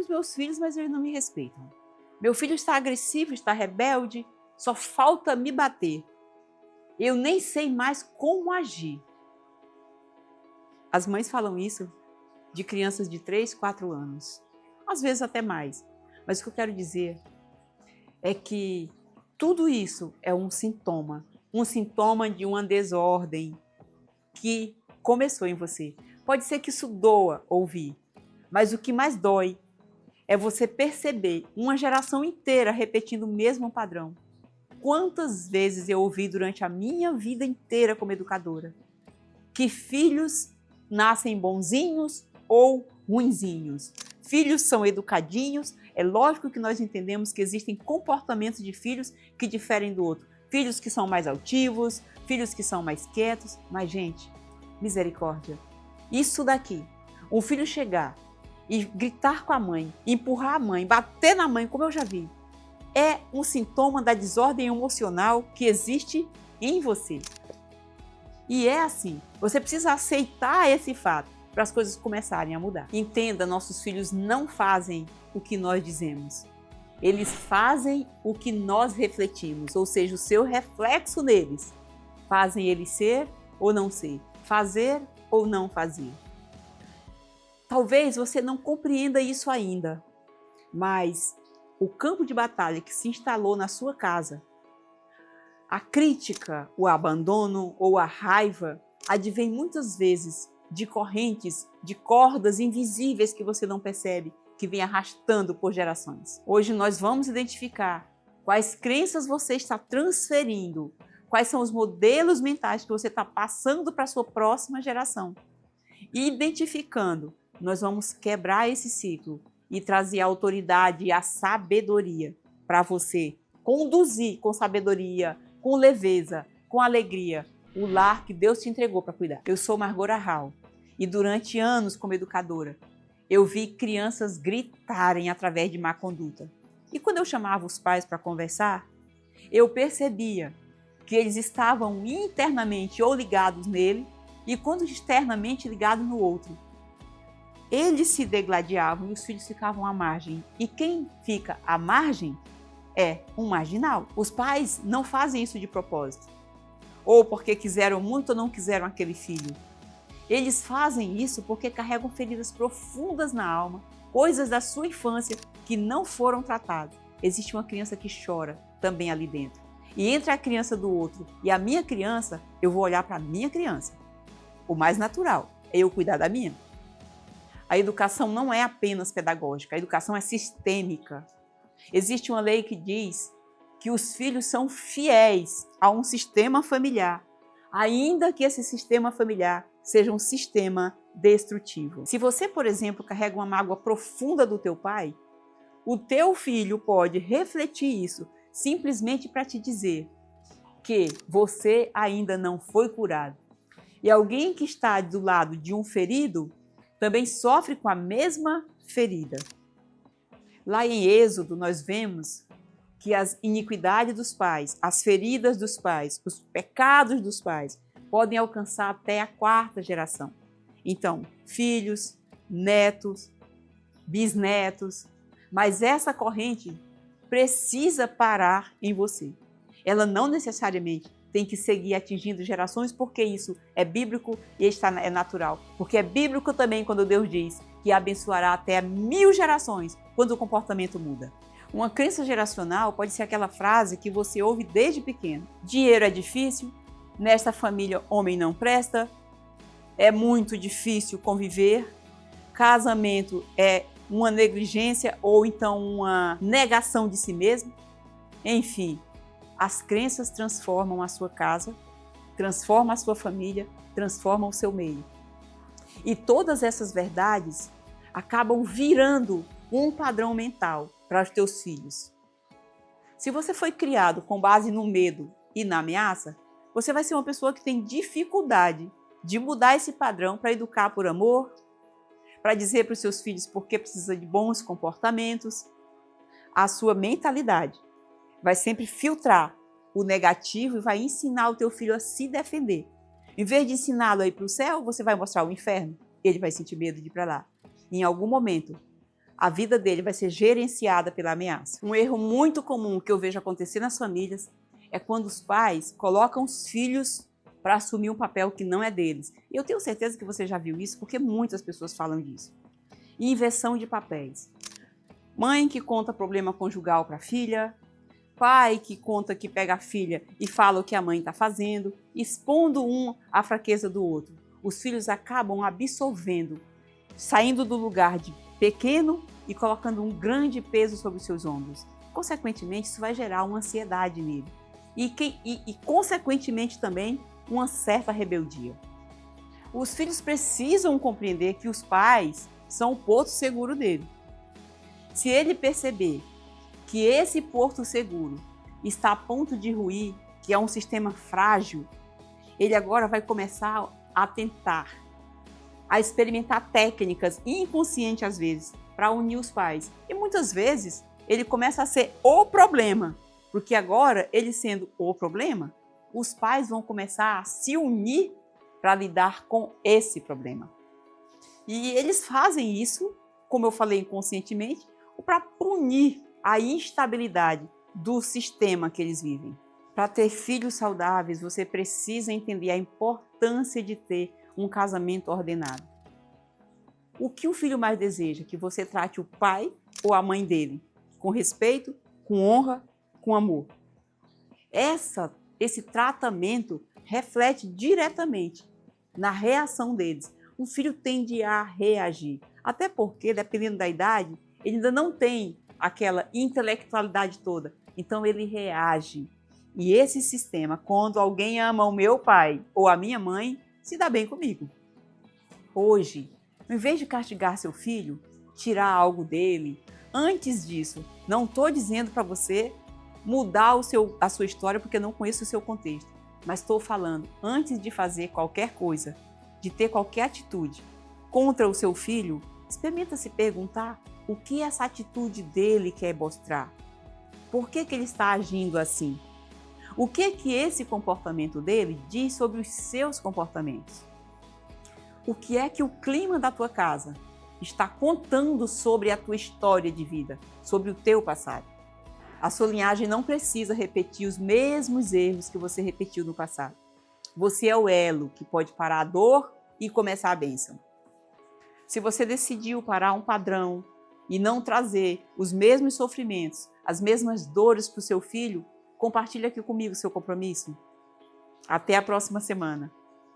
meus filhos, mas eles não me respeitam. Meu filho está agressivo, está rebelde, só falta me bater. Eu nem sei mais como agir. As mães falam isso de crianças de 3, 4 anos, às vezes até mais. Mas o que eu quero dizer é que tudo isso é um sintoma de uma desordem que começou em você. Pode ser que isso doa ouvir, mas o que mais dói é você perceber uma geração inteira repetindo o mesmo padrão. Quantas vezes eu ouvi durante a minha vida inteira como educadora que filhos nascem bonzinhos ou ruinzinhos. Filhos são educadinhos, é lógico que nós entendemos que existem comportamentos de filhos que diferem do outro. Filhos que são mais altivos, filhos que são mais quietos, mas gente, misericórdia. Isso daqui, um filho chegar e gritar com a mãe, empurrar a mãe, bater na mãe, como eu já vi, é um sintoma da desordem emocional que existe em você. E é assim, você precisa aceitar esse fato para as coisas começarem a mudar. Entenda, nossos filhos não fazem o que nós dizemos. Eles fazem o que nós refletimos, ou seja, o seu reflexo neles. Fazem eles ser ou não ser, fazer ou não fazer. Talvez você não compreenda isso ainda, mas o campo de batalha que se instalou na sua casa, a crítica, o abandono ou a raiva advém muitas vezes de correntes, de cordas invisíveis que você não percebe, que vem arrastando por gerações. Hoje nós vamos identificar quais crenças você está transferindo, quais são os modelos mentais que você está passando para a sua próxima geração. E identificando, nós vamos quebrar esse ciclo e trazer a autoridade e a sabedoria para você conduzir com sabedoria, com leveza, com alegria, o lar que Deus te entregou para cuidar. Eu sou Margot Arral e durante anos como educadora, eu vi crianças gritarem através de má conduta. E quando eu chamava os pais para conversar, eu percebia que eles estavam internamente ou ligados nele e quando externamente ligados no outro. Eles se degladiavam e os filhos ficavam à margem. E quem fica à margem é um marginal. Os pais não fazem isso de propósito, ou porque quiseram muito ou não quiseram aquele filho. Eles fazem isso porque carregam feridas profundas na alma, coisas da sua infância que não foram tratadas. Existe uma criança que chora também ali dentro. E entre a criança do outro e a minha criança, eu vou olhar para a minha criança. O mais natural é eu cuidar da minha. A educação não é apenas pedagógica, a educação é sistêmica. Existe uma lei que diz que os filhos são fiéis a um sistema familiar, ainda que esse sistema familiar seja um sistema destrutivo. Se você, por exemplo, carrega uma mágoa profunda do teu pai, o teu filho pode refletir isso simplesmente para te dizer que você ainda não foi curado. E alguém que está do lado de um ferido também sofre com a mesma ferida. Lá em Êxodo, nós vemos que as iniquidades dos pais, as feridas dos pais, os pecados dos pais podem alcançar até a 4ª geração. Então, filhos, netos, bisnetos, mas essa corrente precisa parar em você. Ela não necessariamente tem que seguir atingindo gerações, porque isso é bíblico e é natural. Porque é bíblico também quando Deus diz que abençoará até 1000 gerações quando o comportamento muda. Uma crença geracional pode ser aquela frase que você ouve desde pequeno. Dinheiro é difícil, nesta família homem não presta, é muito difícil conviver, casamento é uma negligência ou então uma negação de si mesmo. Enfim, as crenças transformam a sua casa, transformam a sua família, transformam o seu meio. E todas essas verdades acabam virando um padrão mental para os teus filhos. Se você foi criado com base no medo e na ameaça, você vai ser uma pessoa que tem dificuldade de mudar esse padrão para educar por amor, para dizer para os seus filhos por que precisa de bons comportamentos. A sua mentalidade vai sempre filtrar o negativo e vai ensinar o teu filho a se defender. Em vez de ensiná-lo a ir para o céu, você vai mostrar o inferno. Ele vai sentir medo de ir para lá. Em algum momento, a vida dele vai ser gerenciada pela ameaça. Um erro muito comum que eu vejo acontecer nas famílias é quando os pais colocam os filhos para assumir um papel que não é deles. E eu tenho certeza que você já viu isso, porque muitas pessoas falam disso. Inversão de papéis. Mãe que conta problema conjugal para a filha, pai que conta que pega a filha e fala o que a mãe está fazendo, expondo um à fraqueza do outro. Os filhos acabam absorvendo, saindo do lugar de pequeno e colocando um grande peso sobre os seus ombros. Consequentemente, isso vai gerar uma ansiedade nele. E consequentemente também, uma certa rebeldia. Os filhos precisam compreender que os pais são o porto seguro dele. Se ele perceber que esse porto seguro está a ponto de ruir, que é um sistema frágil, ele agora vai começar a tentar, a experimentar técnicas inconscientes às vezes, para unir os pais. E muitas vezes ele começa a ser o problema, porque agora, ele sendo o problema, os pais vão começar a se unir para lidar com esse problema. E eles fazem isso, como eu falei inconscientemente, para punir a instabilidade do sistema que eles vivem. Para ter filhos saudáveis, você precisa entender a importância de ter um casamento ordenado. O que o filho mais deseja? Que você trate o pai ou a mãe dele com respeito, com honra, com amor. Esse tratamento reflete diretamente na reação deles. O filho tende a reagir, até porque, dependendo da idade, ele ainda não tem aquela intelectualidade toda, então ele reage. E esse sistema, quando alguém ama o meu pai ou a minha mãe, se dá bem comigo. Hoje, em vez de castigar seu filho, tirar algo dele, antes disso, não estou dizendo para você mudar a sua história porque não conheço o seu contexto, mas estou falando, antes de fazer qualquer coisa, de ter qualquer atitude contra o seu filho, experimenta se perguntar o que essa atitude dele quer mostrar. Por que ele está agindo assim? O que esse comportamento dele diz sobre os seus comportamentos? O que é que o clima da tua casa está contando sobre a tua história de vida, sobre o teu passado? A sua linhagem não precisa repetir os mesmos erros que você repetiu no passado. Você é o elo que pode parar a dor e começar a bênção. Se você decidiu parar um padrão e não trazer os mesmos sofrimentos, as mesmas dores para o seu filho, compartilhe aqui comigo o seu compromisso. Até a próxima semana.